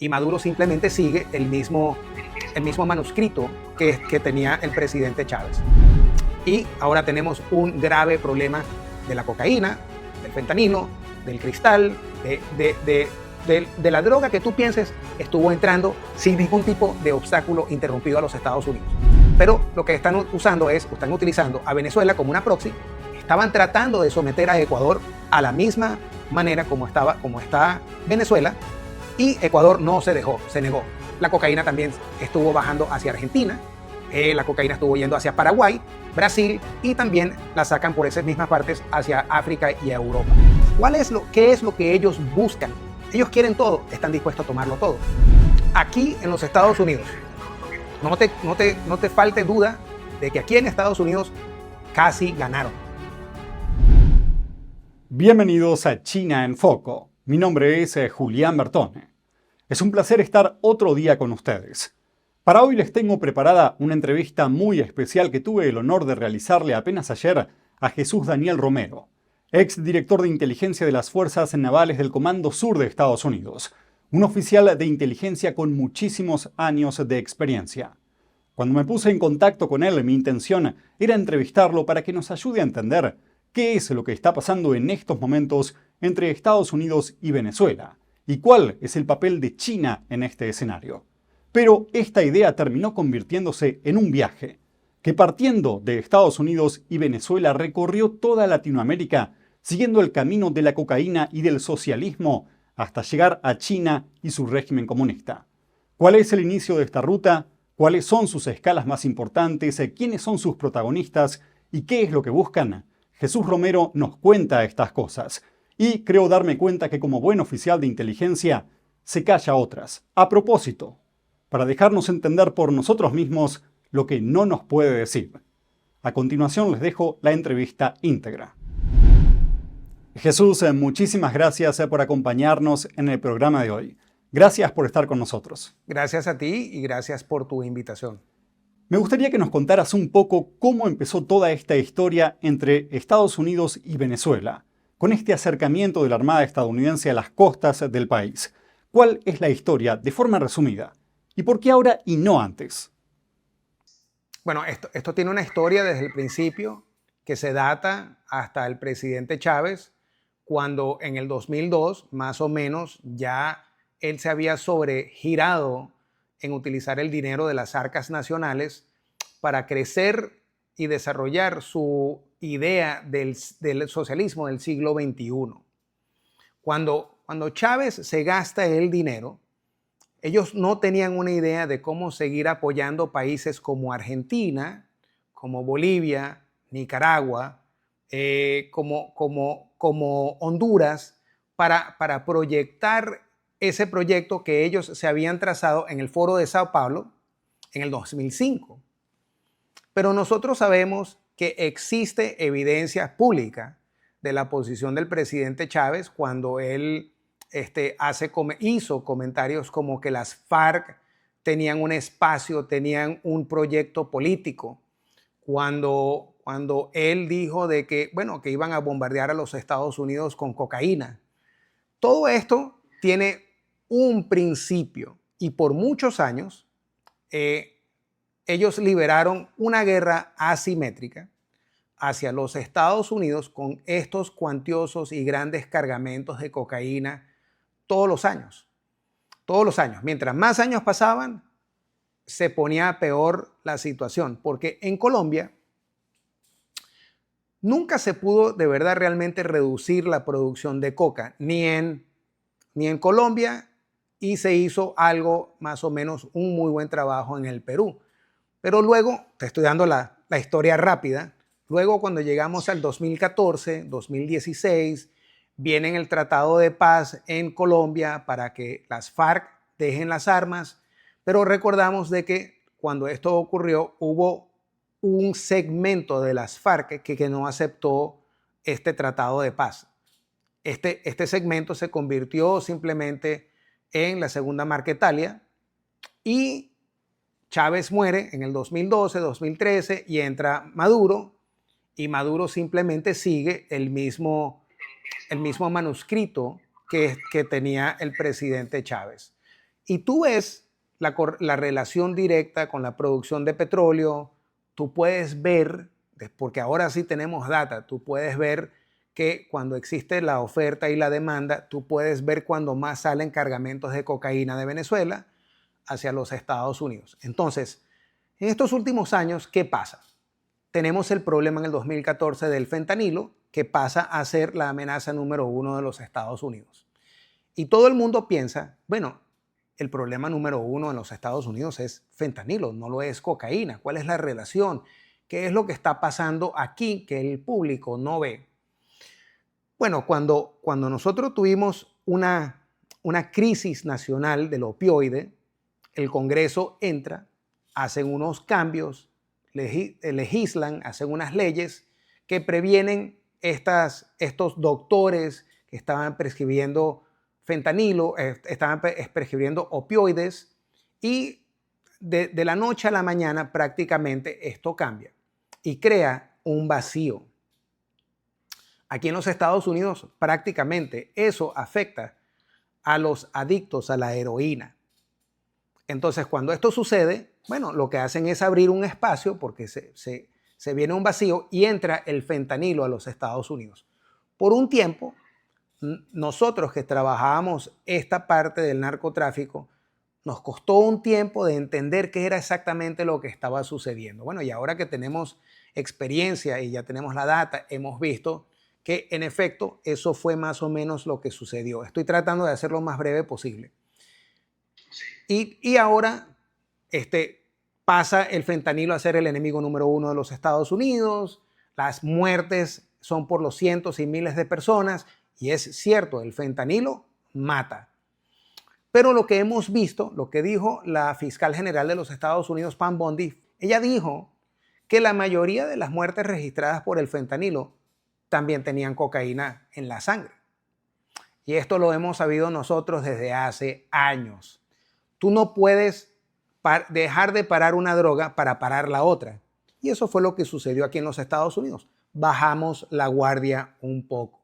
y Maduro simplemente sigue el mismo manuscrito que tenía el presidente Chávez. Y ahora tenemos un grave problema de la cocaína, del fentanilo, del cristal, de la droga que tú pienses estuvo entrando sin ningún tipo de obstáculo interrumpido a los Estados Unidos. Pero lo que están utilizando a Venezuela como una proxy. Estaban tratando de someter a Ecuador a la misma manera como está Venezuela, y Ecuador no se dejó, se negó. La cocaína también estuvo bajando hacia Argentina, la cocaína estuvo yendo hacia Paraguay, Brasil, y también la sacan por esas mismas partes hacia África y a Europa. ¿Qué es lo que ellos buscan? Ellos quieren todo, están dispuestos a tomarlo todo. Aquí en los Estados Unidos, no te falte duda de que aquí en Estados Unidos casi ganaron. Bienvenidos a China en Foco. Mi nombre es Julián Bertone. Es un placer estar otro día con ustedes. Para hoy les tengo preparada una entrevista muy especial que tuve el honor de realizarle apenas ayer a Jesús Daniel Romero, ex director de inteligencia de las Fuerzas Navales del Comando Sur de Estados Unidos, un oficial de inteligencia con muchísimos años de experiencia. Cuando me puse en contacto con él, mi intención era entrevistarlo para que nos ayude a entender qué es lo que está pasando en estos momentos entre Estados Unidos y Venezuela, y cuál es el papel de China en este escenario. Pero esta idea terminó convirtiéndose en un viaje, que partiendo de Estados Unidos y Venezuela recorrió toda Latinoamérica, siguiendo el camino de la cocaína y del socialismo hasta llegar a China y su régimen comunista. ¿Cuál es el inicio de esta ruta? ¿Cuáles son sus escalas más importantes? ¿Quiénes son sus protagonistas? ¿Y qué es lo que buscan? Jesús Romero nos cuenta estas cosas. Y creo darme cuenta que como buen oficial de inteligencia, se calla otras. A propósito, para dejarnos entender por nosotros mismos lo que no nos puede decir. A continuación les dejo la entrevista íntegra. Jesús, muchísimas gracias por acompañarnos en el programa de hoy. Gracias por estar con nosotros. Gracias a ti y gracias por tu invitación. Me gustaría que nos contaras un poco cómo empezó toda esta historia entre Estados Unidos y Venezuela, con este acercamiento de la Armada estadounidense a las costas del país. ¿Cuál es la historia, de forma resumida? ¿Y por qué ahora y no antes? Bueno, esto tiene una historia desde el principio que se data hasta el presidente Chávez, cuando en el 2002, más o menos, ya él se había sobregirado en utilizar el dinero de las arcas nacionales para crecer y desarrollar su idea del socialismo del siglo XXI. Cuando Chávez se gasta el dinero, ellos no tenían una idea de cómo seguir apoyando países como Argentina, como Bolivia, Nicaragua, como Honduras, para proyectar ese proyecto que ellos se habían trazado en el Foro de Sao Paulo en el 2005. Pero nosotros sabemos que existe evidencia pública de la posición del presidente Chávez cuando él hizo comentarios como que las FARC tenían un espacio, tenían un proyecto político, cuando él dijo de que iban a bombardear a los Estados Unidos con cocaína. Todo esto tiene un principio y por muchos años ellos liberaron una guerra asimétrica hacia los Estados Unidos con estos cuantiosos y grandes cargamentos de cocaína todos los años. Todos los años. Mientras más años pasaban, se ponía peor la situación, porque en Colombia nunca se pudo de verdad realmente reducir la producción de coca, ni en Colombia, y se hizo algo más o menos un muy buen trabajo en el Perú. Pero luego, te estoy dando la historia rápida, luego cuando llegamos al 2014, 2016, viene el Tratado de Paz en Colombia para que las FARC dejen las armas, pero recordamos de que cuando esto ocurrió hubo un segmento de las FARC que no aceptó este Tratado de Paz. Este segmento se convirtió simplemente en la Segunda Marquetalia y Chávez muere en el 2012, 2013 y entra Maduro, y Maduro simplemente sigue el mismo manuscrito que tenía el presidente Chávez. Y tú ves la relación directa con la producción de petróleo, tú puedes ver, porque ahora sí tenemos data, tú puedes ver que cuando existe la oferta y la demanda, tú puedes ver cuando más salen cargamentos de cocaína de Venezuela hacia los Estados Unidos. Entonces, en estos últimos años, ¿qué pasa? Tenemos el problema en el 2014 del fentanilo, que pasa a ser la amenaza número 1 de los Estados Unidos. Y todo el mundo piensa, bueno, el problema número 1 en los Estados Unidos es fentanilo, no lo es cocaína. ¿Cuál es la relación? ¿Qué es lo que está pasando aquí que el público no ve? Bueno, cuando nosotros tuvimos una crisis nacional del opioide, el Congreso entra, hacen unos cambios, legislan, hacen unas leyes que previenen estos doctores que estaban prescribiendo fentanilo, estaban prescribiendo opioides, y de la noche a la mañana prácticamente esto cambia y crea un vacío. Aquí en los Estados Unidos prácticamente eso afecta a los adictos a la heroína. Entonces, cuando esto sucede, bueno, lo que hacen es abrir un espacio porque se viene un vacío y entra el fentanilo a los Estados Unidos. Por un tiempo, nosotros que trabajábamos esta parte del narcotráfico, nos costó un tiempo de entender qué era exactamente lo que estaba sucediendo. Bueno, y ahora que tenemos experiencia y ya tenemos la data, hemos visto que en efecto eso fue más o menos lo que sucedió. Estoy tratando de hacerlo lo más breve posible. Y ahora pasa el fentanilo a ser el enemigo número 1 de los Estados Unidos. Las muertes son por los cientos y miles de personas. Y es cierto, el fentanilo mata. Pero lo que hemos visto, lo que dijo la fiscal general de los Estados Unidos, Pam Bondi, ella dijo que la mayoría de las muertes registradas por el fentanilo también tenían cocaína en la sangre. Y esto lo hemos sabido nosotros desde hace años. Tú no puedes dejar de parar una droga para parar la otra. Y eso fue lo que sucedió aquí en los Estados Unidos. Bajamos la guardia un poco.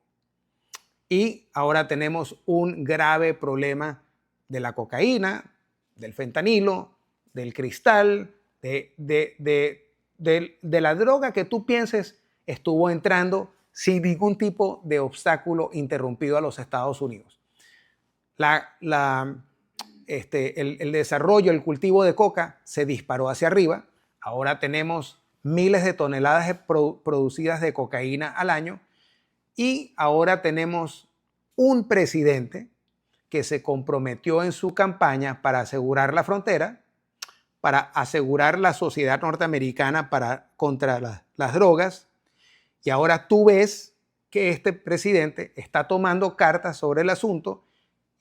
Y ahora tenemos un grave problema de la cocaína, del fentanilo, del cristal, de la droga que tú pienses estuvo entrando sin ningún tipo de obstáculo interrumpido a los Estados Unidos. El desarrollo, el cultivo de coca se disparó hacia arriba. Ahora tenemos miles de toneladas producidas de cocaína al año. Y ahora tenemos un presidente que se comprometió en su campaña para asegurar la frontera, para asegurar la sociedad norteamericana contra las drogas. Y ahora tú ves que este presidente está tomando cartas sobre el asunto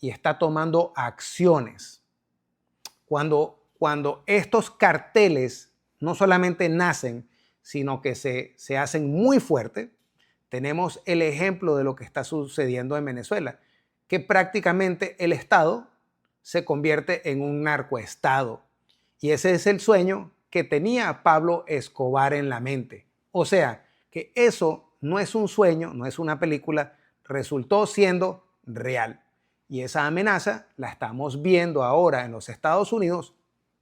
y está tomando acciones. Cuando estos carteles no solamente nacen, sino que se hacen muy fuertes, tenemos el ejemplo de lo que está sucediendo en Venezuela, que prácticamente el Estado se convierte en un narcoestado. Y ese es el sueño que tenía Pablo Escobar en la mente. O sea, que eso no es un sueño, no es una película, resultó siendo real. Y esa amenaza la estamos viendo ahora en los Estados Unidos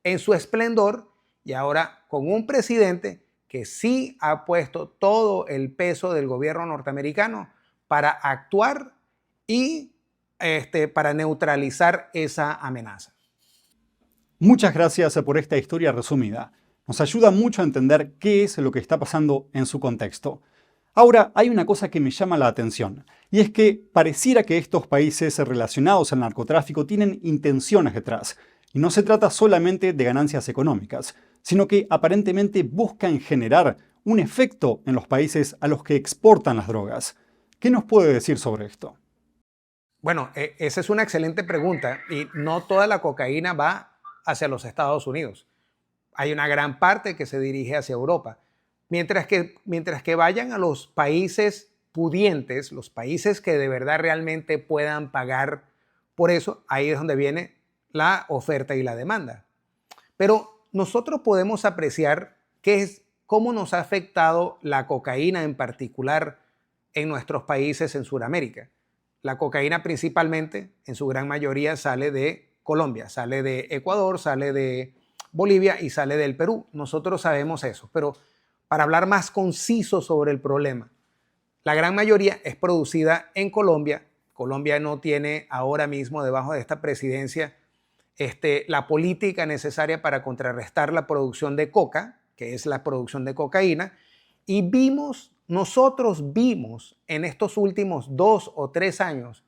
en su esplendor y ahora con un presidente que sí ha puesto todo el peso del gobierno norteamericano para actuar y para neutralizar esa amenaza. Muchas gracias por esta historia resumida. Nos ayuda mucho a entender qué es lo que está pasando en su contexto. Ahora, hay una cosa que me llama la atención, y es que pareciera que estos países relacionados al narcotráfico tienen intenciones detrás, y no se trata solamente de ganancias económicas, sino que aparentemente buscan generar un efecto en los países a los que exportan las drogas. ¿Qué nos puede decir sobre esto? Bueno, esa es una excelente pregunta y no toda la cocaína va hacia los Estados Unidos. Hay una gran parte que se dirige hacia Europa. Mientras que vayan a los países pudientes, los países que de verdad realmente puedan pagar por eso, ahí es donde viene la oferta y la demanda. Pero nosotros podemos apreciar cómo nos ha afectado la cocaína en particular en nuestros países en Sudamérica. La cocaína principalmente, en su gran mayoría, sale de Colombia, sale de Ecuador, sale de Bolivia y sale del Perú. Nosotros sabemos eso, pero para hablar más conciso sobre el problema, la gran mayoría es producida en Colombia. Colombia no tiene ahora mismo, debajo de esta presidencia, la política necesaria para contrarrestar la producción de coca, que es la producción de cocaína, y nosotros vimos en estos últimos 2 o 3 años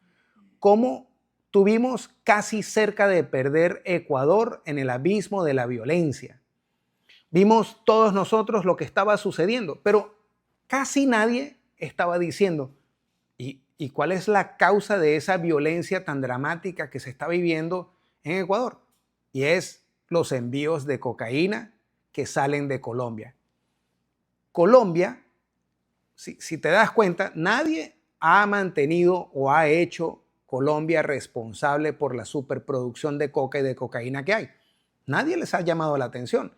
cómo tuvimos casi cerca de perder Ecuador en el abismo de la violencia. Vimos todos nosotros lo que estaba sucediendo, pero casi nadie estaba diciendo, ¿y cuál es la causa de esa violencia tan dramática que se está viviendo en Ecuador? Y es los envíos de cocaína que salen de Colombia. Colombia, si te das cuenta, nadie ha mantenido o ha hecho Colombia responsable por la superproducción de coca y de cocaína que hay. Nadie les ha llamado la atención.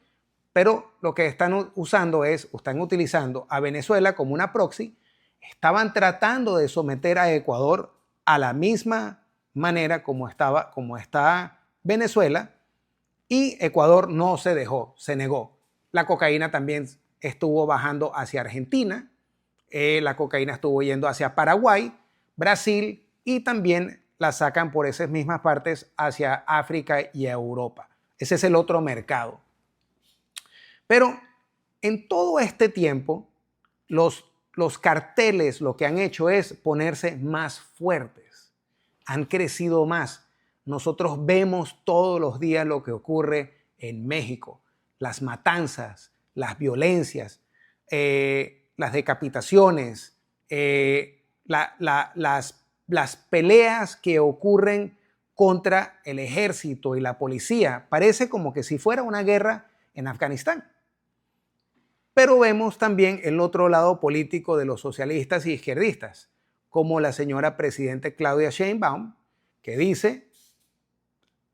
Pero lo que están utilizando a Venezuela como una proxy. Estaban tratando de someter a Ecuador a la misma manera como está Venezuela, y Ecuador no se dejó, se negó. La cocaína también estuvo bajando hacia Argentina, la cocaína estuvo yendo hacia Paraguay, Brasil, y también la sacan por esas mismas partes hacia África y Europa. Ese es el otro mercado. Pero en todo este tiempo, los carteles lo que han hecho es ponerse más fuertes, han crecido más. Nosotros vemos todos los días lo que ocurre en México, las matanzas, las violencias, las decapitaciones, las peleas que ocurren contra el ejército y la policía. Parece como que si fuera una guerra en Afganistán. Pero vemos también el otro lado político de los socialistas y izquierdistas, como la señora presidenta Claudia Sheinbaum, que dice,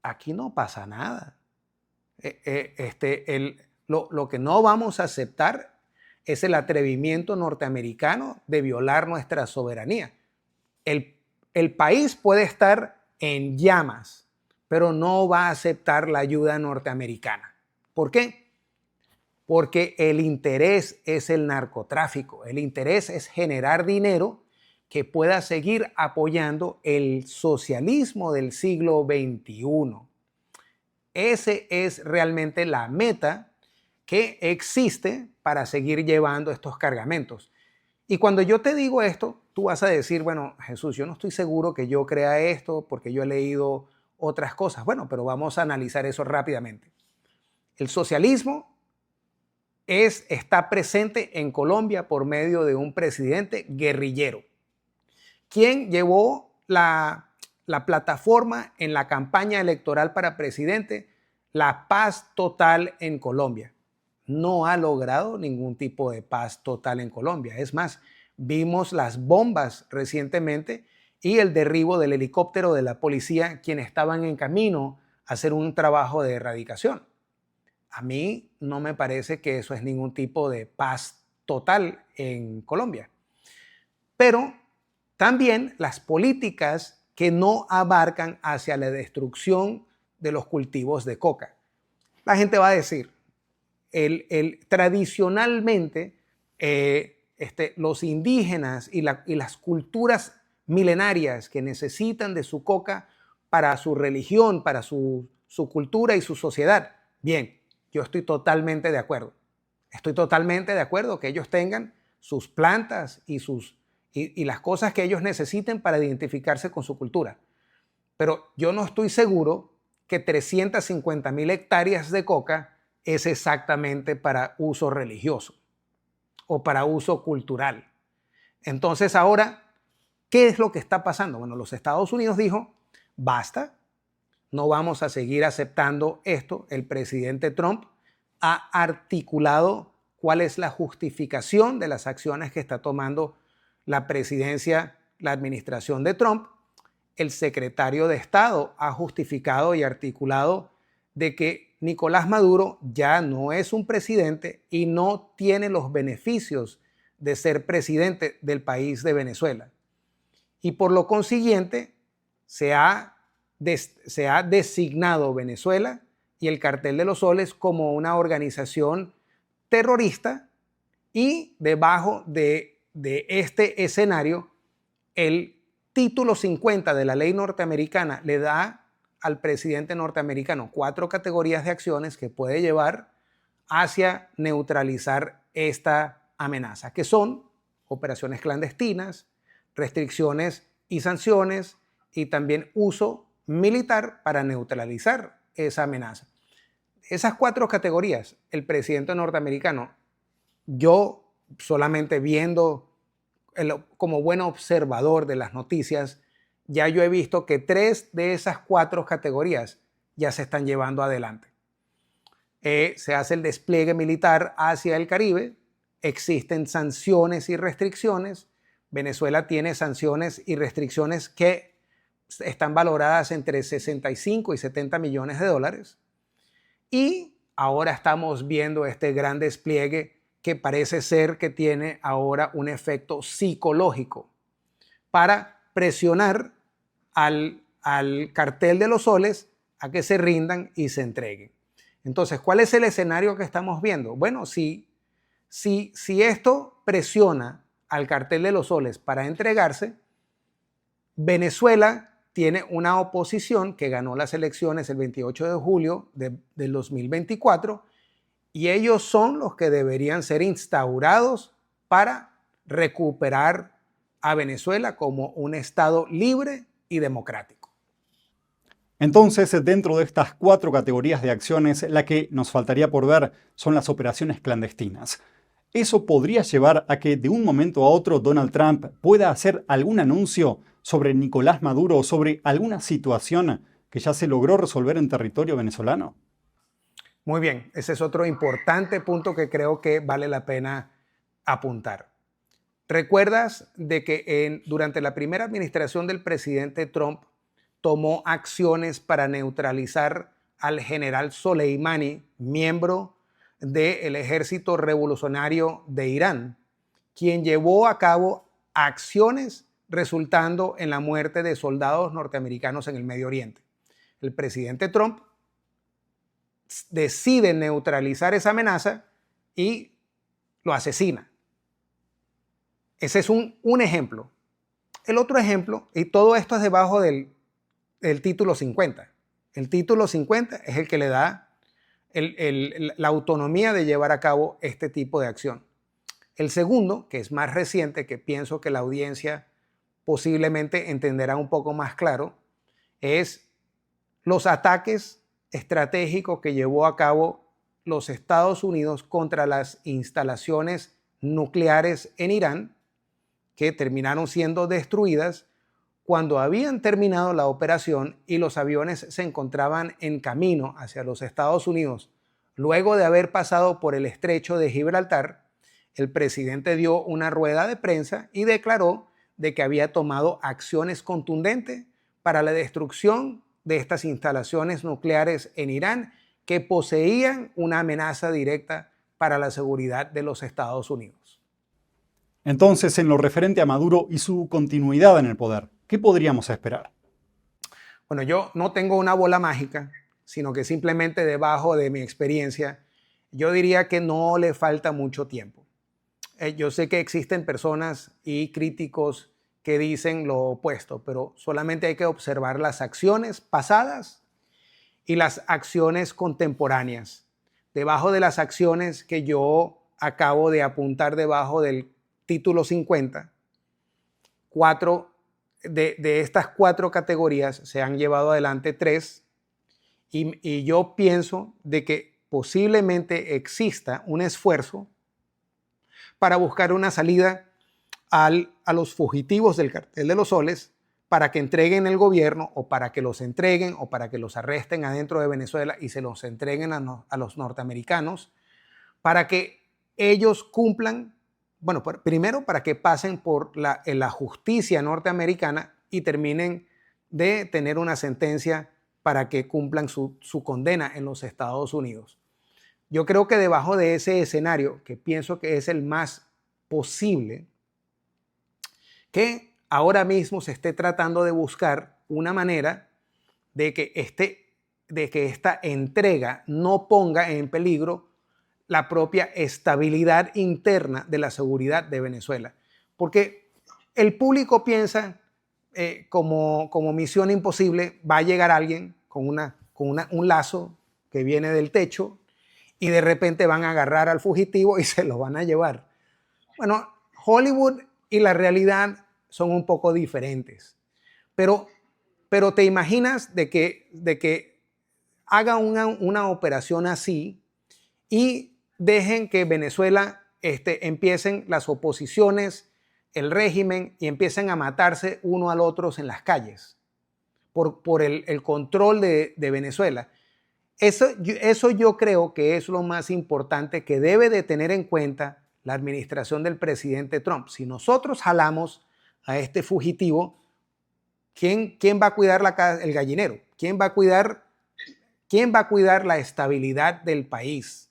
aquí no pasa nada. Lo que no vamos a aceptar es el atrevimiento norteamericano de violar nuestra soberanía. El país puede estar en llamas, pero no va a aceptar la ayuda norteamericana. ¿Por qué? Porque el interés es el narcotráfico. El interés es generar dinero que pueda seguir apoyando el socialismo del siglo XXI. Ese es realmente la meta que existe para seguir llevando estos cargamentos. Y cuando yo te digo esto, tú vas a decir, bueno, Jesús, yo no estoy seguro que yo crea esto porque yo he leído otras cosas. Bueno, pero vamos a analizar eso rápidamente. El socialismo está presente en Colombia por medio de un presidente guerrillero, quien llevó la plataforma en la campaña electoral para presidente, la paz total en Colombia. No ha logrado ningún tipo de paz total en Colombia. Es más, vimos las bombas recientemente y el derribo del helicóptero de la policía, quienes estaban en camino a hacer un trabajo de erradicación. A mí no me parece que eso es ningún tipo de paz total en Colombia. Pero también las políticas que no abarcan hacia la destrucción de los cultivos de coca. La gente va a decir, tradicionalmente los indígenas y las culturas milenarias que necesitan de su coca para su religión, para su cultura y su sociedad. Bien, yo estoy totalmente de acuerdo. Estoy totalmente de acuerdo que ellos tengan sus plantas y las cosas que ellos necesiten para identificarse con su cultura. Pero yo no estoy seguro que 350,000 hectáreas de coca es exactamente para uso religioso o para uso cultural. Entonces ahora, ¿qué es lo que está pasando? Bueno, los Estados Unidos dijo, basta, no vamos a seguir aceptando esto. El presidente Trump ha articulado cuál es la justificación de las acciones que está tomando la presidencia, la administración de Trump. El secretario de Estado ha justificado y articulado de que Nicolás Maduro ya no es un presidente y no tiene los beneficios de ser presidente del país de Venezuela. Y por lo consiguiente, se ha se ha designado Venezuela y el Cartel de los Soles como una organización terrorista, y debajo de este escenario, el título 50 de la ley norteamericana le da al presidente norteamericano 4 categorías de acciones que puede llevar hacia neutralizar esta amenaza, que son operaciones clandestinas, restricciones y sanciones, y también uso militar para neutralizar esa amenaza. Esas 4 categorías, el presidente norteamericano, yo solamente viendo como buen observador de las noticias, ya yo he visto que 3 de esas 4 categorías ya se están llevando adelante. Se hace el despliegue militar hacia el Caribe, existen sanciones y restricciones. Venezuela tiene sanciones y restricciones que están valoradas entre 65 y 70 millones de dólares. Y ahora estamos viendo este gran despliegue que parece ser que tiene ahora un efecto psicológico para presionar al Cartel de los Soles a que se rindan y se entreguen. Entonces, ¿cuál es el escenario que estamos viendo? Bueno, si esto presiona al Cartel de los Soles para entregarse, Venezuela tiene una oposición que ganó las elecciones el 28 de julio del 2024, y ellos son los que deberían ser instaurados para recuperar a Venezuela como un Estado libre y democrático. Entonces, dentro de estas 4 categorías de acciones, la que nos faltaría por ver son las operaciones clandestinas. ¿Eso podría llevar a que de un momento a otro Donald Trump pueda hacer algún anuncio sobre Nicolás Maduro o sobre alguna situación que ya se logró resolver en territorio venezolano? Muy bien, ese es otro importante punto que creo que vale la pena apuntar. ¿Recuerdas de que durante la primera administración del presidente Trump tomó acciones para neutralizar al general Soleimani, miembro del Ejército Revolucionario de Irán, quien llevó a cabo acciones resultando en la muerte de soldados norteamericanos en el Medio Oriente? El presidente Trump decide neutralizar esa amenaza y lo asesina. Ese es un ejemplo. El otro ejemplo, y todo esto es debajo del título 50. El título 50 es el que le da la autonomía de llevar a cabo este tipo de acción. El segundo, que es más reciente, que pienso que la audiencia posiblemente entenderá un poco más claro, es los ataques estratégicos que llevó a cabo los Estados Unidos contra las instalaciones nucleares en Irán, que terminaron siendo destruidas cuando habían terminado la operación y los aviones se encontraban en camino hacia los Estados Unidos. Luego de haber pasado por el estrecho de Gibraltar, el presidente dio una rueda de prensa y declaró de que había tomado acciones contundentes para la destrucción de estas instalaciones nucleares en Irán, que poseían una amenaza directa para la seguridad de los Estados Unidos. Entonces, en lo referente a Maduro y su continuidad en el poder, ¿qué podríamos esperar? Bueno, yo no tengo una bola mágica, sino que simplemente debajo de mi experiencia, yo diría que no le falta mucho tiempo. Yo sé que existen personas y críticos que dicen lo opuesto, pero solamente hay que observar las acciones pasadas y las acciones contemporáneas. Debajo de las acciones que yo acabo de apuntar debajo del título 50, de estas 4 categorías se han llevado adelante 3, y yo pienso de que posiblemente exista un esfuerzo para buscar una salida a los fugitivos del Cartel de los Soles, para que entreguen el gobierno, o para que los entreguen, o para que los arresten adentro de Venezuela y se los entreguen a los norteamericanos, para que ellos cumplan, bueno, primero para que pasen por la justicia norteamericana y terminen de tener una sentencia para que cumplan su condena en los Estados Unidos. Yo creo que debajo de ese escenario, que pienso que es el más posible, que ahora mismo se esté tratando de buscar una manera de que esta entrega no ponga en peligro la propia estabilidad interna de la seguridad de Venezuela. Porque el público piensa como misión imposible, va a llegar alguien con un lazo que viene del techo y de repente van a agarrar al fugitivo y se lo van a llevar. Bueno, Hollywood y la realidad son un poco diferentes, pero te imaginas de que haga una operación así y dejen que Venezuela empiecen las oposiciones, el régimen, y empiecen a matarse uno al otro en las calles por el control de Venezuela. Eso yo creo que es lo más importante que debe de tener en cuenta la administración del presidente Trump. Si nosotros jalamos a este fugitivo, ¿quién va a cuidar el gallinero? ¿Quién va a cuidar la estabilidad del país?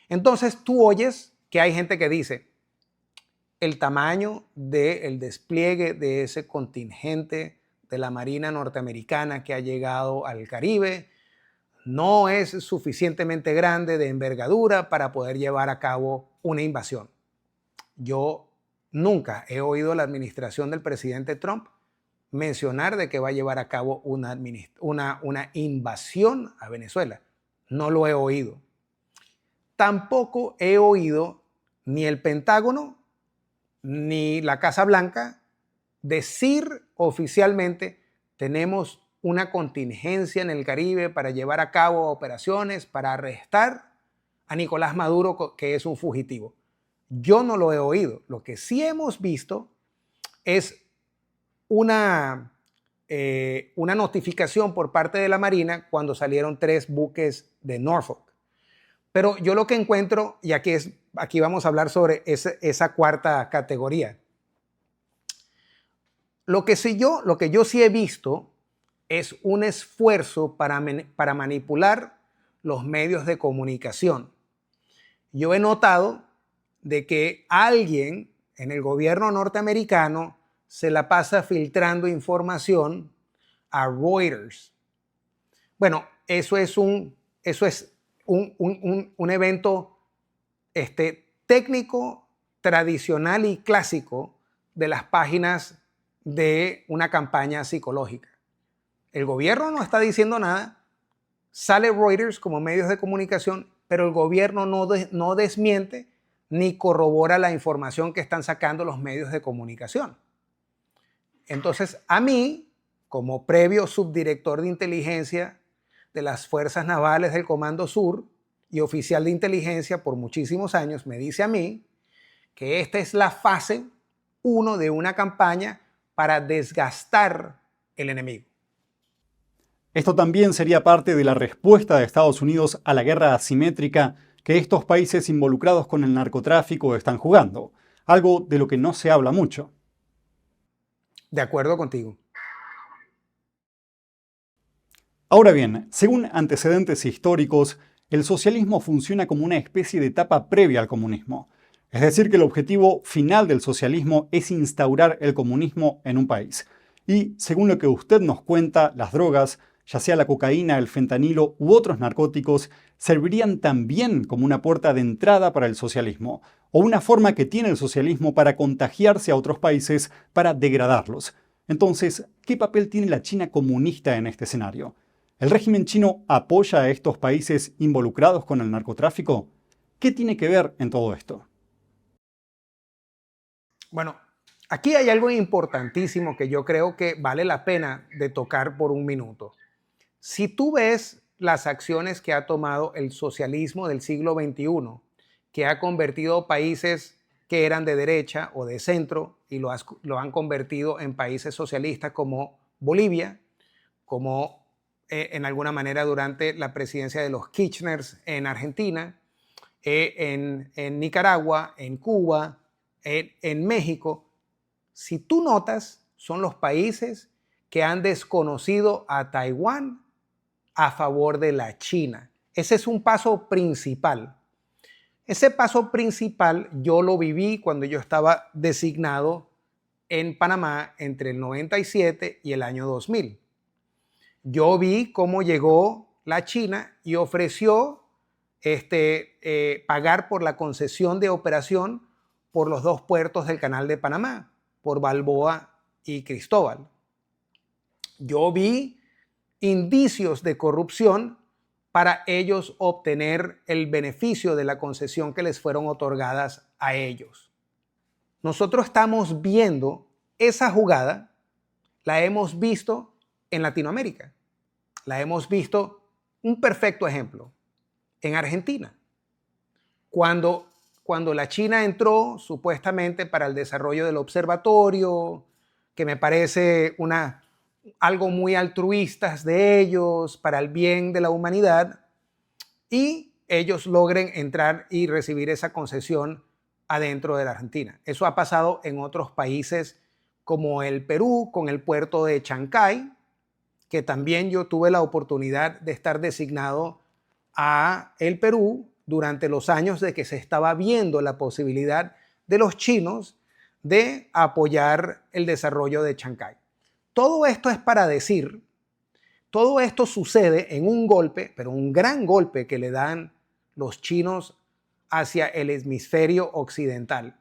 Entonces tú oyes que hay gente que dice, el tamaño del despliegue de ese contingente de la Marina norteamericana que ha llegado al Caribe no es suficientemente grande de envergadura para poder llevar a cabo una invasión. Yo nunca he oído a la administración del presidente Trump mencionar de que va a llevar a cabo una invasión a Venezuela. No lo he oído. Tampoco he oído ni el Pentágono ni la Casa Blanca decir oficialmente tenemos una contingencia en el Caribe para llevar a cabo operaciones para arrestar a Nicolás Maduro, que es un fugitivo. Yo no lo he oído. Lo que sí hemos visto es una notificación por parte de la Marina cuando salieron 3 buques de Norfolk. Pero yo lo que encuentro, y aquí vamos a hablar sobre esa cuarta categoría. Lo que yo sí he visto es un esfuerzo para manipular los medios de comunicación. Yo he notado de que alguien en el gobierno norteamericano se la pasa filtrando información a Reuters. Bueno, eso es un evento técnico, tradicional y clásico de las páginas de una campaña psicológica. El gobierno no está diciendo nada, sale Reuters como medios de comunicación, pero el gobierno no desmiente ni corrobora la información que están sacando los medios de comunicación. Entonces, a mí, como previo subdirector de inteligencia de las Fuerzas Navales del Comando Sur y oficial de inteligencia por muchísimos años, me dice a mí que esta es la fase 1 de una campaña para desgastar el enemigo. Esto también sería parte de la respuesta de Estados Unidos a la guerra asimétrica que estos países involucrados con el narcotráfico están jugando, algo de lo que no se habla mucho. De acuerdo contigo. Ahora bien, según antecedentes históricos, el socialismo funciona como una especie de etapa previa al comunismo. Es decir, que el objetivo final del socialismo es instaurar el comunismo en un país. Y, según lo que usted nos cuenta, las drogas, ya sea la cocaína, el fentanilo u otros narcóticos, servirían también como una puerta de entrada para el socialismo, o una forma que tiene el socialismo para contagiarse a otros países para degradarlos. Entonces, ¿qué papel tiene la China comunista en este escenario? ¿El régimen chino apoya a estos países involucrados con el narcotráfico? ¿Qué tiene que ver en todo esto? Bueno, aquí hay algo importantísimo que yo creo que vale la pena de tocar por un minuto. Si tú ves las acciones que ha tomado el socialismo del siglo XXI, que ha convertido países que eran de derecha o de centro y lo han convertido en países socialistas como Bolivia, como en alguna manera durante la presidencia de los Kirchners en Argentina, en Nicaragua, en Cuba, en México. Si tú notas, son los países que han desconocido a Taiwán a favor de la China. Ese es un paso principal. Ese paso principal yo lo viví cuando yo estaba designado en Panamá entre el 97 y el año 2000. Yo vi cómo llegó la China y ofreció pagar por la concesión de operación por los dos puertos del Canal de Panamá, por Balboa y Cristóbal. Yo vi indicios de corrupción para ellos obtener el beneficio de la concesión que les fueron otorgadas a ellos. Nosotros estamos viendo esa jugada, la hemos visto en Latinoamérica, la hemos visto, un perfecto ejemplo, en Argentina. Cuando la China entró supuestamente para el desarrollo del observatorio, que me parece algo muy altruista de ellos, para el bien de la humanidad, y ellos logren entrar y recibir esa concesión adentro de la Argentina. Eso ha pasado en otros países como el Perú, con el puerto de Chancay, que también yo tuve la oportunidad de estar designado a el Perú durante los años de que se estaba viendo la posibilidad de los chinos de apoyar el desarrollo de Chancay. Todo esto es para decir, todo esto sucede en un golpe, pero un gran golpe que le dan los chinos hacia el hemisferio occidental.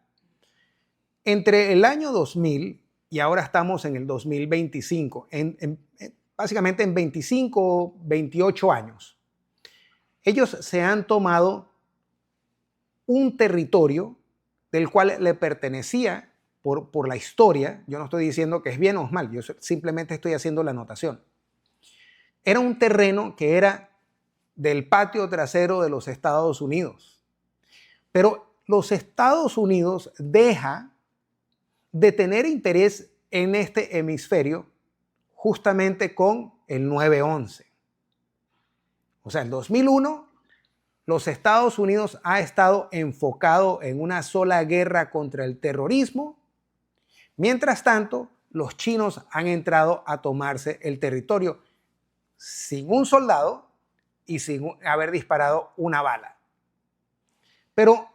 Entre el año 2000 y ahora estamos en el 2025, básicamente en 25, 28 años, ellos se han tomado un territorio del cual le pertenecía por la historia. Yo no estoy diciendo que es bien o es mal, yo simplemente estoy haciendo la anotación. Era un terreno que era del patio trasero de los Estados Unidos. Pero los Estados Unidos deja de tener interés en este hemisferio justamente con el 9/11. O sea, en 2001, los Estados Unidos ha estado enfocado en una sola guerra contra el terrorismo. Mientras tanto, los chinos han entrado a tomarse el territorio sin un soldado y sin haber disparado una bala. Pero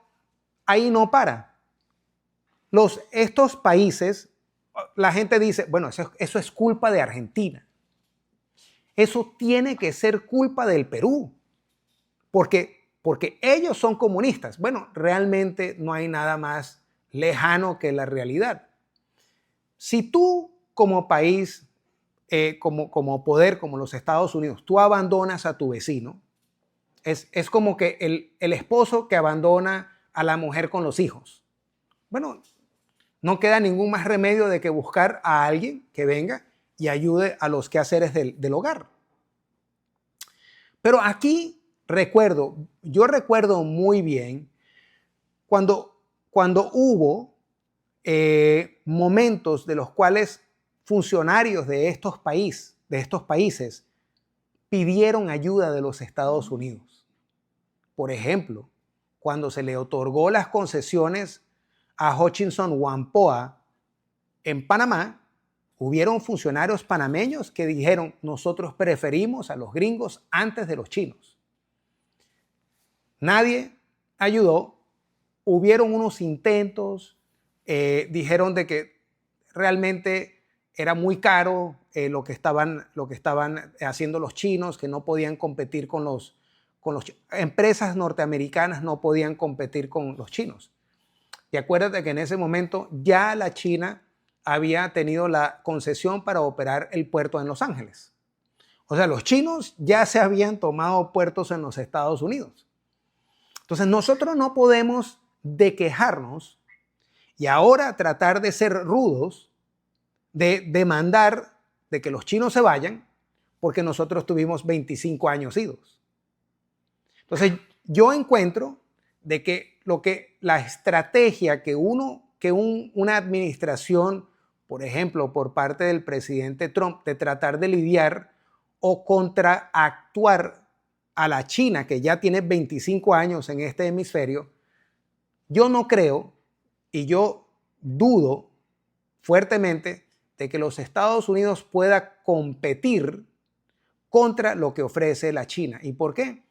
ahí no para. Estos países, la gente dice, bueno, eso es culpa de Argentina. Eso tiene que ser culpa del Perú, porque ellos son comunistas. Bueno, realmente no hay nada más lejano que la realidad. Si tú como país, como poder, como los Estados Unidos, tú abandonas a tu vecino, es como que el esposo que abandona a la mujer con los hijos. Bueno, no queda ningún más remedio de que buscar a alguien que venga y ayude a los quehaceres del hogar. Pero aquí yo recuerdo muy bien cuando hubo momentos de los cuales funcionarios de estos países pidieron ayuda de los Estados Unidos. Por ejemplo, cuando se le otorgó las concesiones a Hutchison Whampoa en Panamá, hubieron funcionarios panameños que dijeron, nosotros preferimos a los gringos antes de los chinos. Nadie ayudó, hubieron unos intentos, dijeron de que realmente era muy caro lo que estaban haciendo los chinos, que no podían competir con los empresas norteamericanas no podían competir con los chinos. Y acuérdate que en ese momento ya la China había tenido la concesión para operar el puerto en Los Ángeles. O sea, los chinos ya se habían tomado puertos en los Estados Unidos. Entonces nosotros no podemos de quejarnos y ahora tratar de ser rudos, de demandar de que los chinos se vayan porque nosotros tuvimos 25 años idos. Entonces yo encuentro de que la estrategia que una administración, por ejemplo, por parte del presidente Trump, de tratar de lidiar o contraactuar a la China, que ya tiene 25 años en este hemisferio, yo no creo y yo dudo fuertemente de que los Estados Unidos pueda competir contra lo que ofrece la China. ¿Y por qué?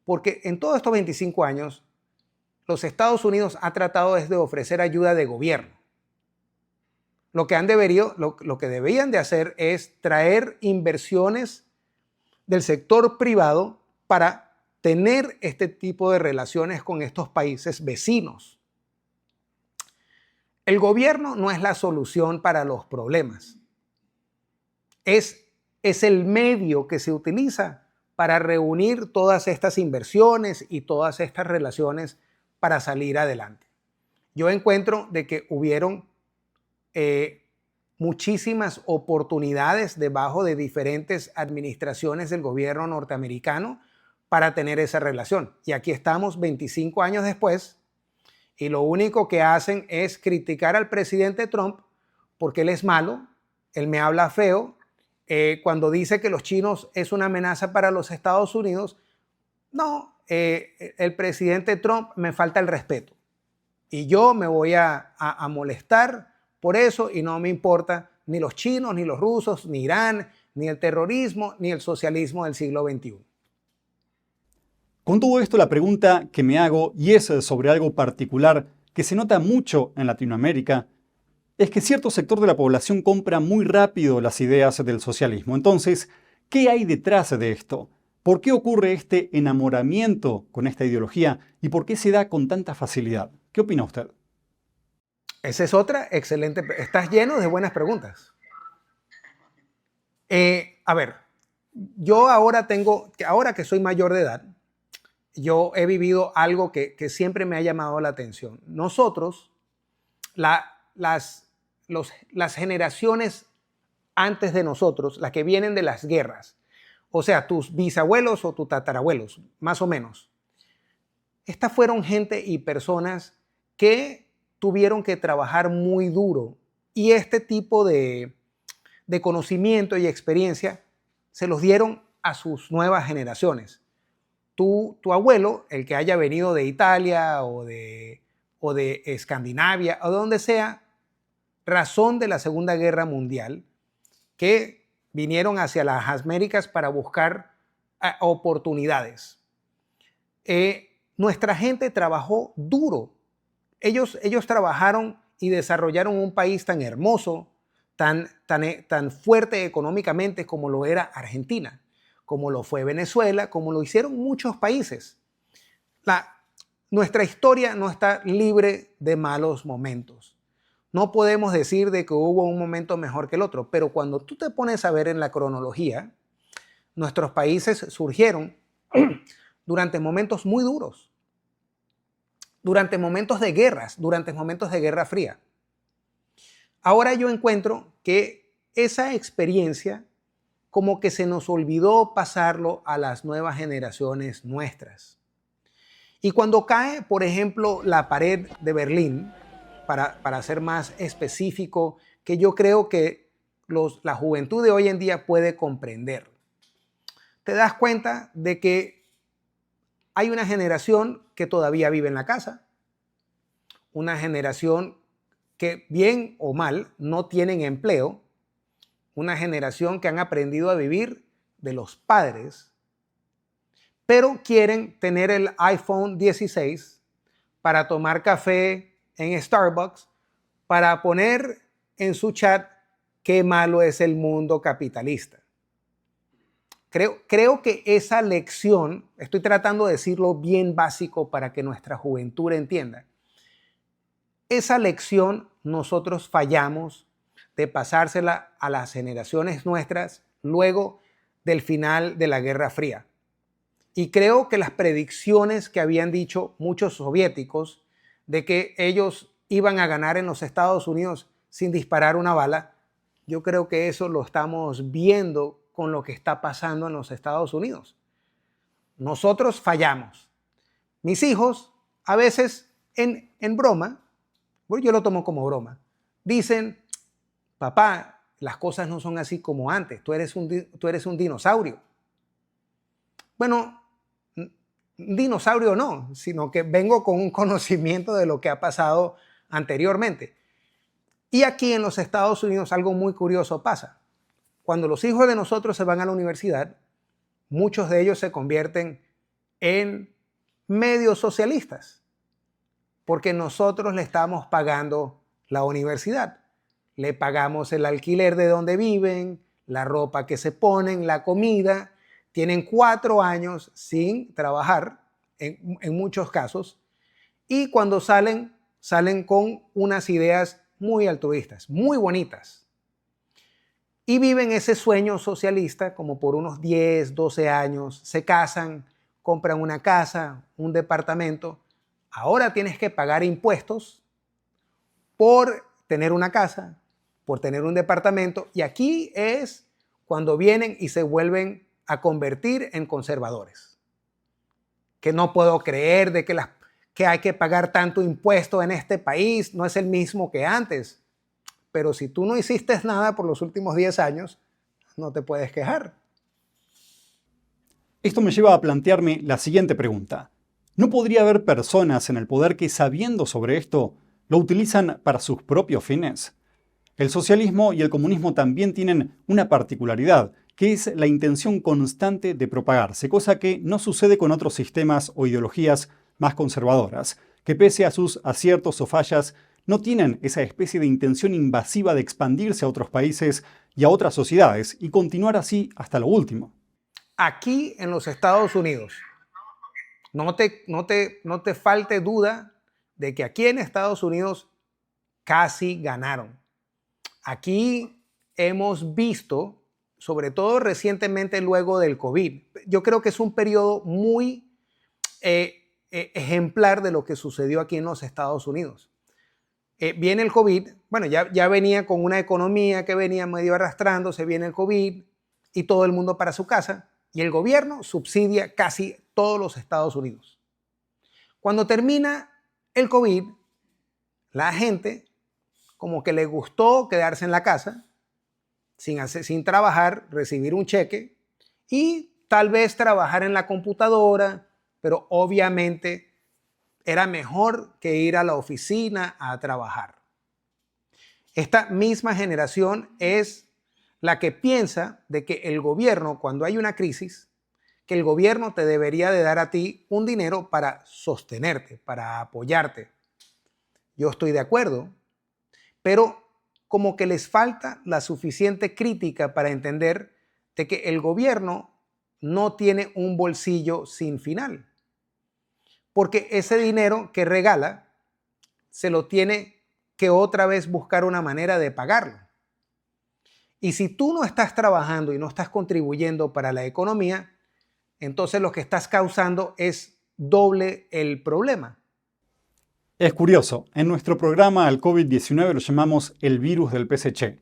Porque en todos estos 25 años, los Estados Unidos ha tratado de ofrecer ayuda de gobierno. Lo que deberían de hacer es traer inversiones del sector privado para tener este tipo de relaciones con estos países vecinos. El gobierno no es la solución para los problemas. Es el medio que se utiliza para reunir todas estas inversiones y todas estas relaciones para salir adelante. Yo encuentro de que hubieron muchísimas oportunidades debajo de diferentes administraciones del gobierno norteamericano para tener esa relación. Y aquí estamos 25 años después y lo único que hacen es criticar al presidente Trump porque él es malo, él me habla feo, cuando dice que los chinos es una amenaza para los Estados Unidos. No, el presidente Trump me falta el respeto y yo me voy a molestar por eso y no me importa ni los chinos, ni los rusos, ni Irán, ni el terrorismo, ni el socialismo del siglo XXI. Con todo esto, la pregunta que me hago, y es sobre algo particular que se nota mucho en Latinoamérica, es que cierto sector de la población compra muy rápido las ideas del socialismo. Entonces, ¿qué hay detrás de esto? ¿Por qué ocurre este enamoramiento con esta ideología y por qué se da con tanta facilidad? ¿Qué opina usted? Esa es otra excelente. Estás lleno de buenas preguntas. A ver, yo ahora que soy mayor de edad, yo he vivido algo que siempre me ha llamado la atención. Nosotros, las generaciones antes de nosotros, las que vienen de las guerras, o sea, tus bisabuelos o tus tatarabuelos, más o menos, estas fueron gente y personas que tuvieron que trabajar muy duro y este tipo de conocimiento y experiencia se los dieron a sus nuevas generaciones. Tu abuelo, el que haya venido de Italia o de Escandinavia o de donde sea, razón de la Segunda Guerra Mundial, que vinieron hacia las Américas para buscar oportunidades. Nuestra gente trabajó duro. Ellos trabajaron y desarrollaron un país tan hermoso, tan fuerte económicamente como lo era Argentina, como lo fue Venezuela, como lo hicieron muchos países. Nuestra historia no está libre de malos momentos. No podemos decir de que hubo un momento mejor que el otro, pero cuando tú te pones a ver en la cronología, nuestros países surgieron durante momentos muy duros, durante momentos de guerras, durante momentos de Guerra Fría. Ahora yo encuentro que esa experiencia como que se nos olvidó pasarlo a las nuevas generaciones nuestras. Y cuando cae, por ejemplo, la pared de Berlín, para ser más específico, que yo creo que la juventud de hoy en día puede comprender, te das cuenta de que hay una generación que todavía vive en la casa, una generación que bien o mal no tienen empleo, una generación que han aprendido a vivir de los padres, pero quieren tener el iPhone 16 para tomar café en Starbucks, para poner en su chat qué malo es el mundo capitalista. Creo que esa lección, estoy tratando de decirlo bien básico para que nuestra juventud entienda, esa lección nosotros fallamos de pasársela a las generaciones nuestras luego del final de la Guerra Fría. Y creo que las predicciones que habían dicho muchos soviéticos de que ellos iban a ganar en los Estados Unidos sin disparar una bala, yo creo que eso lo estamos viendo con lo que está pasando en los Estados Unidos. Nosotros fallamos. Mis hijos, a veces en broma, yo lo tomo como broma, dicen: papá, las cosas no son así como antes, tú eres un dinosaurio. Bueno, dinosaurio no, sino que vengo con un conocimiento de lo que ha pasado anteriormente. Y aquí en los Estados Unidos algo muy curioso pasa. Cuando los hijos de nosotros se van a la universidad, muchos de ellos se convierten en medios socialistas, porque nosotros le estamos pagando la universidad. Le pagamos el alquiler de donde viven, la ropa que se ponen, la comida. tienen 4 años sin trabajar, en muchos casos, y cuando salen, salen con unas ideas muy altruistas, muy bonitas, y viven ese sueño socialista como por unos 10, 12 años, se casan, compran una casa, un departamento. Ahora tienes que pagar impuestos por tener una casa, por tener un departamento, y aquí es cuando vienen y se vuelven a convertir en conservadores. Que no puedo creer de que hay que pagar tanto impuesto en este país, no es el mismo que antes. Pero si tú no hiciste nada por los últimos 10 años, no te puedes quejar. Esto me lleva a plantearme la siguiente pregunta. ¿No podría haber personas en el poder que, sabiendo sobre esto, lo utilizan para sus propios fines? El socialismo y el comunismo también tienen una particularidad, que es la intención constante de propagarse, cosa que no sucede con otros sistemas o ideologías más conservadoras, que pese a sus aciertos o fallas, no tienen esa especie de intención invasiva de expandirse a otros países y a otras sociedades y continuar así hasta lo último. Aquí en los Estados Unidos, no te falte duda de que aquí en Estados Unidos casi ganaron. Aquí hemos visto, sobre todo recientemente luego del COVID, yo creo que es un periodo muy ejemplar de lo que sucedió aquí en los Estados Unidos. Viene el COVID, bueno, ya venía con una economía que venía medio arrastrándose, viene el COVID y todo el mundo para su casa y el gobierno subsidia casi todos los Estados Unidos. Cuando termina el COVID, la gente como que le gustó quedarse en la casa sin trabajar, recibir un cheque y tal vez trabajar en la computadora, pero obviamente era mejor que ir a la oficina a trabajar. Esta misma generación es la que piensa de que el gobierno, cuando hay una crisis, que el gobierno te debería de dar a ti un dinero para sostenerte, para apoyarte. Yo estoy de acuerdo, pero como que les falta la suficiente crítica para entender de que el gobierno no tiene un bolsillo sin final. Porque ese dinero que regala se lo tiene que otra vez buscar una manera de pagarlo. Y si tú no estás trabajando y no estás contribuyendo para la economía, entonces lo que estás causando es doble el problema. Es curioso, en nuestro programa al COVID-19 lo llamamos el virus del PSC,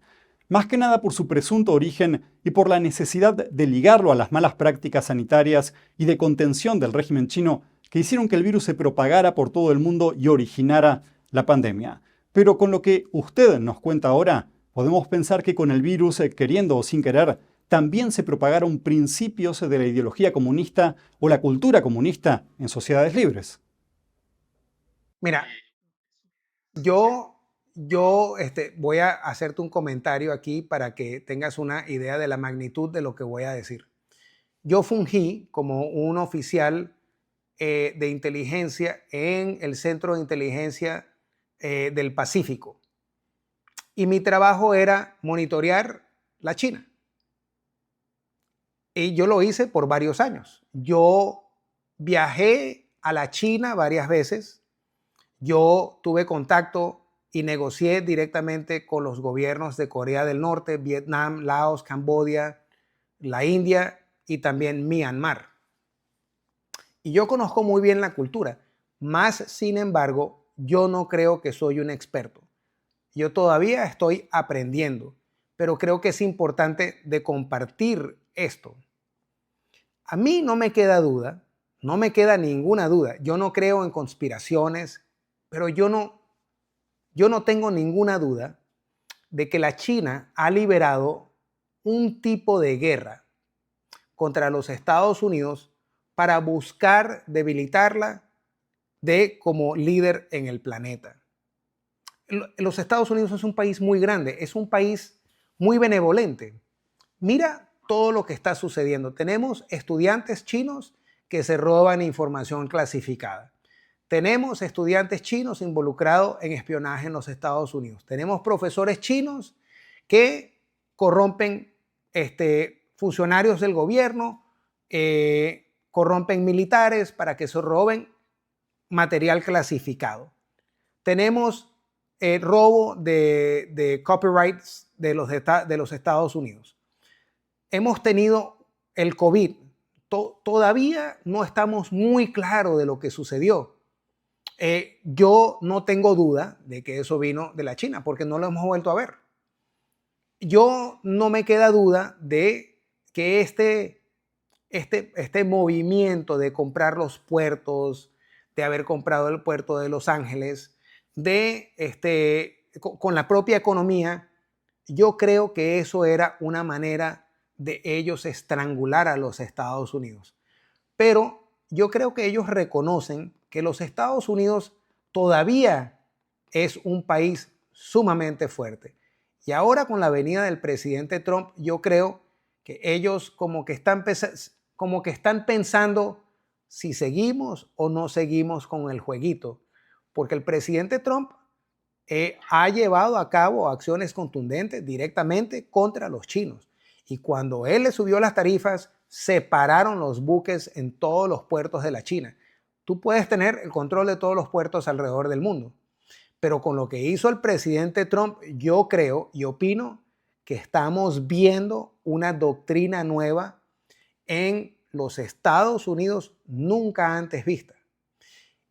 más que nada por su presunto origen y por la necesidad de ligarlo a las malas prácticas sanitarias y de contención del régimen chino que hicieron que el virus se propagara por todo el mundo y originara la pandemia. Pero con lo que usted nos cuenta ahora, podemos pensar que con el virus, queriendo o sin querer, también se propagaron principios de la ideología comunista o la cultura comunista en sociedades libres. Mira, yo voy a hacerte un comentario aquí para que tengas una idea de la magnitud de lo que voy a decir. Yo fungí como un oficial de inteligencia en el Centro de Inteligencia del Pacífico. Y mi trabajo era monitorear la China. Y yo lo hice por varios años. Yo viajé a la China varias veces. Yo tuve contacto y negocié directamente con los gobiernos de Corea del Norte, Vietnam, Laos, Camboya, la India y también Myanmar. Y yo conozco muy bien la cultura, más sin embargo, yo no creo que soy un experto. Yo todavía estoy aprendiendo, pero creo que es importante de compartir esto. A mí no me queda duda, no me queda ninguna duda. Yo no creo en conspiraciones, pero yo no tengo ninguna duda de que la China ha liberado un tipo de guerra contra los Estados Unidos para buscar debilitarla como líder en el planeta. Los Estados Unidos es un país muy grande, es un país muy benevolente. Mira todo lo que está sucediendo. Tenemos estudiantes chinos que se roban información clasificada. Tenemos estudiantes chinos involucrados en espionaje en los Estados Unidos. Tenemos profesores chinos que corrompen funcionarios del gobierno corrompen militares para que se roben material clasificado. Tenemos robo de copyrights de los Estados Unidos. Hemos tenido el COVID. Todavía no estamos muy claros de lo que sucedió. Yo no tengo duda de que eso vino de la China, porque no lo hemos vuelto a ver. Yo no me queda duda de que este movimiento de comprar los puertos, de haber comprado el puerto de Los Ángeles, con la propia economía, yo creo que eso era una manera de ellos estrangular a los Estados Unidos. Pero yo creo que ellos reconocen que los Estados Unidos todavía es un país sumamente fuerte. Y ahora con la venida del presidente Trump, yo creo que ellos como que están pensando si seguimos o no seguimos con el jueguito. Porque el presidente Trump ha llevado a cabo acciones contundentes directamente contra los chinos. Y cuando él le subió las tarifas, separaron los buques en todos los puertos de la China. Tú puedes tener el control de todos los puertos alrededor del mundo. Pero con lo que hizo el presidente Trump, yo creo y opino que estamos viendo una doctrina nueva en los Estados Unidos nunca antes vista.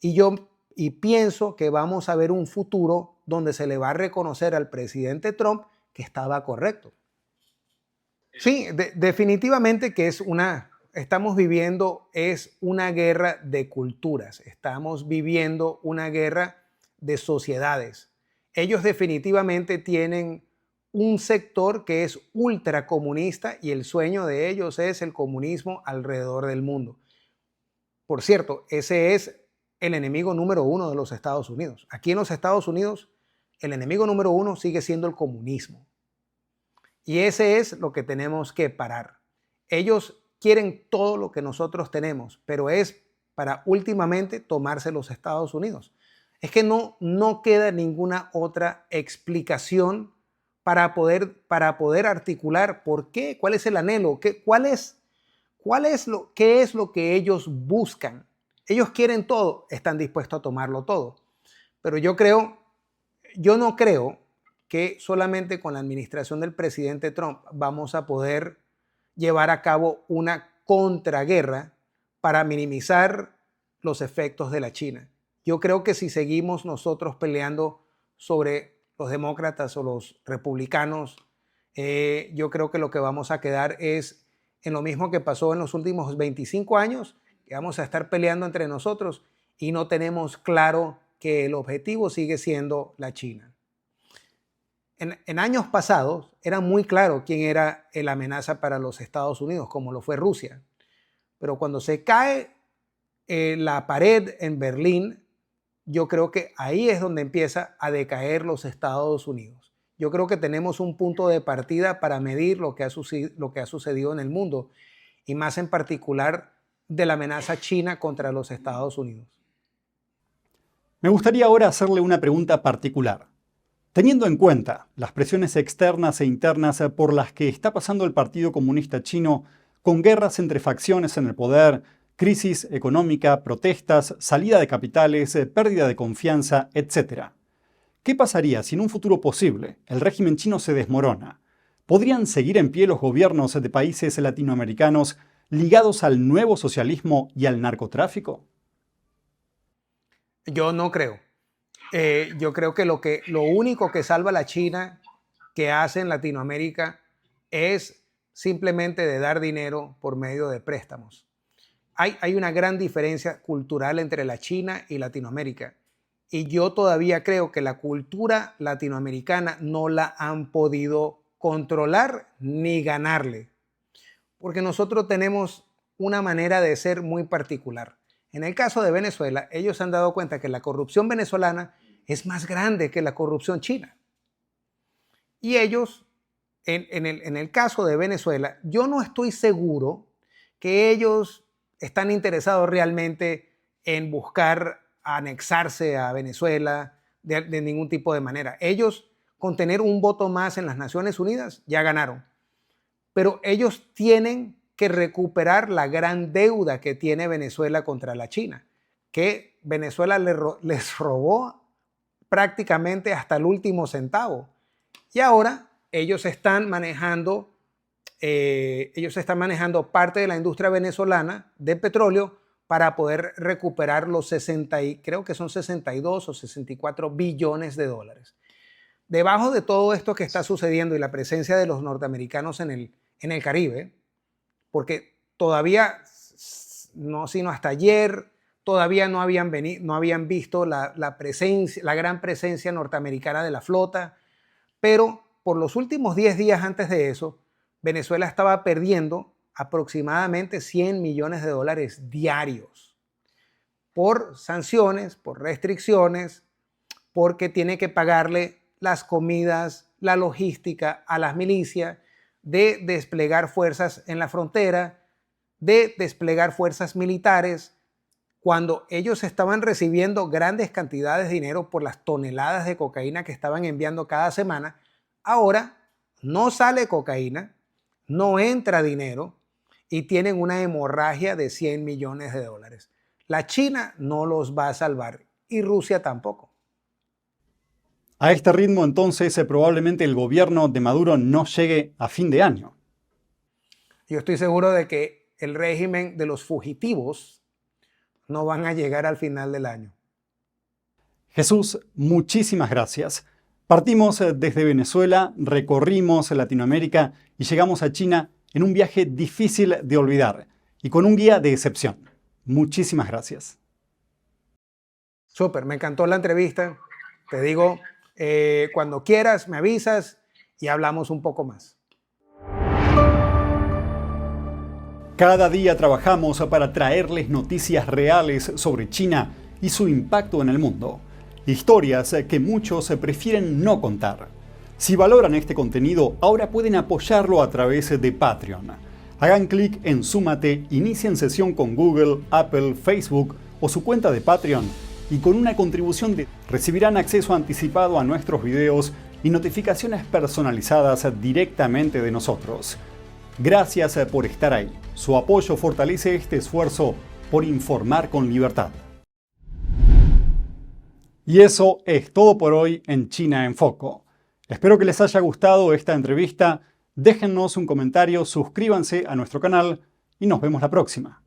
Y pienso que vamos a ver un futuro donde se le va a reconocer al presidente Trump que estaba correcto. Sí, definitivamente que estamos viviendo una guerra de culturas, estamos viviendo una guerra de sociedades. Ellos definitivamente tienen un sector que es ultracomunista y el sueño de ellos es el comunismo alrededor del mundo. Por cierto, ese es el enemigo número uno de los Estados Unidos. Aquí en los Estados Unidos, el enemigo número uno sigue siendo el comunismo. Y ese es lo que tenemos que parar. Ellos quieren todo lo que nosotros tenemos, pero es para últimamente tomarse los Estados Unidos. Es que no queda ninguna otra explicación para poder articular por qué, cuál es el anhelo, qué es lo que ellos buscan. Ellos quieren todo, están dispuestos a tomarlo todo. Pero yo no creo que solamente con la administración del presidente Trump vamos a poder llevar a cabo una contraguerra para minimizar los efectos de la China. Yo creo que si seguimos nosotros peleando sobre los demócratas o los republicanos, yo creo que lo que vamos a quedar es en lo mismo que pasó en los últimos 25 años, que vamos a estar peleando entre nosotros y no tenemos claro que el objetivo sigue siendo la China. En años pasados era muy claro quién era la amenaza para los Estados Unidos, como lo fue Rusia. Pero cuando se cae la pared en Berlín, yo creo que ahí es donde empieza a decaer los Estados Unidos. Yo creo que tenemos un punto de partida para medir lo que ha sucedido en el mundo y más en particular de la amenaza china contra los Estados Unidos. Me gustaría ahora hacerle una pregunta particular. Teniendo en cuenta las presiones externas e internas por las que está pasando el Partido Comunista Chino, con guerras entre facciones en el poder, crisis económica, protestas, salida de capitales, pérdida de confianza, etc. ¿Qué pasaría si en un futuro posible el régimen chino se desmorona? ¿Podrían seguir en pie los gobiernos de países latinoamericanos ligados al nuevo socialismo y al narcotráfico? Yo no creo. Yo creo que lo único que salva a la China que hace en Latinoamérica es simplemente de dar dinero por medio de préstamos. Hay una gran diferencia cultural entre la China y Latinoamérica. Y yo todavía creo que la cultura latinoamericana no la han podido controlar ni ganarle. Porque nosotros tenemos una manera de ser muy particular. En el caso de Venezuela, ellos se han dado cuenta que la corrupción venezolana es más grande que la corrupción china. Y ellos, en el caso de Venezuela, yo no estoy seguro que ellos están interesados realmente en buscar anexarse a Venezuela de ningún tipo de manera. Ellos, con tener un voto más en las Naciones Unidas, ya ganaron. Pero ellos tienen que recuperar la gran deuda que tiene Venezuela contra la China, que Venezuela les robó prácticamente hasta el último centavo. Y ahora ellos están manejando parte de la industria venezolana de petróleo para poder recuperar los creo que son 62 o 64 billones de dólares. Debajo de todo esto que está sucediendo y la presencia de los norteamericanos en el Caribe, porque todavía, no sino hasta ayer, todavía no habían visto la gran presencia norteamericana de la flota, pero por los últimos 10 días antes de eso, Venezuela estaba perdiendo aproximadamente 100 millones de dólares diarios por sanciones, por restricciones, porque tiene que pagarle las comidas, la logística a las milicias, de desplegar fuerzas en la frontera, de desplegar fuerzas militares, cuando ellos estaban recibiendo grandes cantidades de dinero por las toneladas de cocaína que estaban enviando cada semana. Ahora no sale cocaína, no entra dinero y tienen una hemorragia de 100 millones de dólares. La China no los va a salvar y Rusia tampoco. A este ritmo, entonces, probablemente el gobierno de Maduro no llegue a fin de año. Yo estoy seguro de que el régimen de los fugitivos no van a llegar al final del año. Jesús, muchísimas gracias. Partimos desde Venezuela, recorrimos Latinoamérica y llegamos a China en un viaje difícil de olvidar y con un guía de excepción. Muchísimas gracias. Súper, me encantó la entrevista. Te digo, cuando quieras me avisas y hablamos un poco más. Cada día trabajamos para traerles noticias reales sobre China y su impacto en el mundo. Historias que muchos prefieren no contar. Si valoran este contenido, ahora pueden apoyarlo a través de Patreon. Hagan clic en Súmate, inicien sesión con Google, Apple, Facebook o su cuenta de Patreon y con una contribución recibirán acceso anticipado a nuestros videos y notificaciones personalizadas directamente de nosotros. Gracias por estar ahí. Su apoyo fortalece este esfuerzo por informar con libertad. Y eso es todo por hoy en China en Foco. Espero que les haya gustado esta entrevista. Déjennos un comentario, suscríbanse a nuestro canal y nos vemos la próxima.